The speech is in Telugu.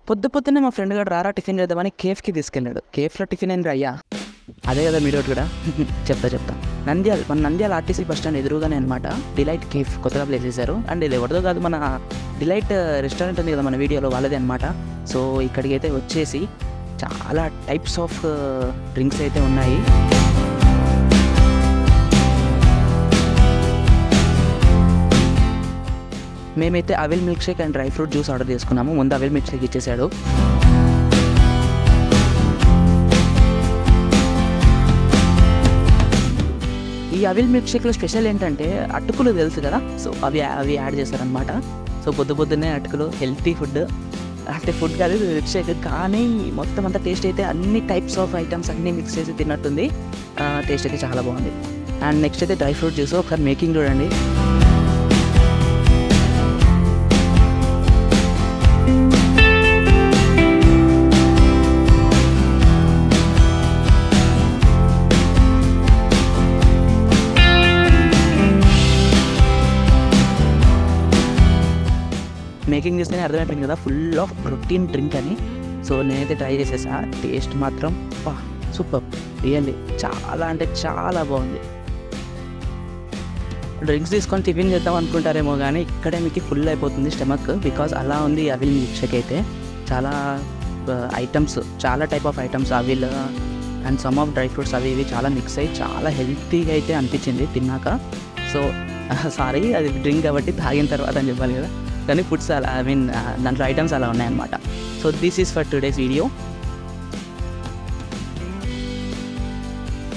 పొద్దున్నే మా ఫ్రెండ్ గారు రారా టిఫిన్ చేద్దామని కేఫ్కి తీసుకెళ్ళాడు. కేఫ్లో టిఫిన్ ఏంటి అయ్యా, అదే కదా మీరు కూడా చెప్తా. నంద్యాల ఆర్టీసీ బస్ స్టాండ్ ఎదురుగానే అనమాట డిలైట్ కేఫ్ కొత్తగా ప్లేస్ చేశారు. అండ్ ఇది ఎవరిదో కాదు, మన డిలైట్ రెస్టారెంట్ ఉంది కదా మన వీడియోలో, వాళ్ళదే అనమాట. సో ఇక్కడికి అయితే వచ్చేసి చాలా టైప్స్ ఆఫ్ డ్రింక్స్ అయితే ఉన్నాయి. మేమైతే avil milk shake and dry fruit juice order చేసుకున్నాము. ముందు అవిల్ మిల్క్ షేక్ ఇచ్చేసాడు. ఈ అవిల్ మిల్క్ షేక్లో స్పెషల్ ఏంటంటే అటుకులు తెలుసు కదా, సో అవి యాడ్ చేస్తారనమాట. సో పొద్దున్నే అటుకులు హెల్తీ ఫుడ్, అంటే ఫుడ్ కాదు మిల్క్ షేక్, కానీ మొత్తం అంతా టేస్ట్ అయితే అన్ని టైప్స్ ఆఫ్ ఐటమ్స్ అన్నీ మిక్స్ చేసి తిన్నట్టుంది. టేస్ట్ అయితే చాలా బాగుంది. అండ్ నెక్స్ట్ అయితే డ్రై ఫ్రూట్ జ్యూస్ ఒకసారి మేకింగ్ చూడండి. మేకింగ్ చేస్తేనే అర్థమైపోయింది కదా, ఫుల్ ఆఫ్ ప్రోటీన్ డ్రింక్ అని. సో నేనైతే ట్రై చేసేసా. టేస్ట్ మాత్రం సూపర్, రియల్లీ చాలా అంటే చాలా బాగుంది. డ్రింక్స్ తీసుకొని టిఫిన్ చేద్దాం అనుకుంటారేమో కానీ ఇక్కడే మీకు ఫుల్ అయిపోతుంది స్టమక్, బికాజ్ అలా ఉంది అవిల్ మిల్క్ షేక్ అయితే. చాలా ఐటమ్స్, చాలా type of items, avil and some of dry fruits అవి ఇవి చాలా మిక్స్ అయ్యి చాలా హెల్తీగా అయితే అనిపించింది తిన్నాక. సో సారీ, అది డ్రింక్ కాబట్టి తాగిన తర్వాత అని చెప్పాలి కదా, కానీ ఫుడ్స్ అలా దాంట్లో ఐటమ్స్ అలా ఉన్నాయన్నమాట. So this is for today's video.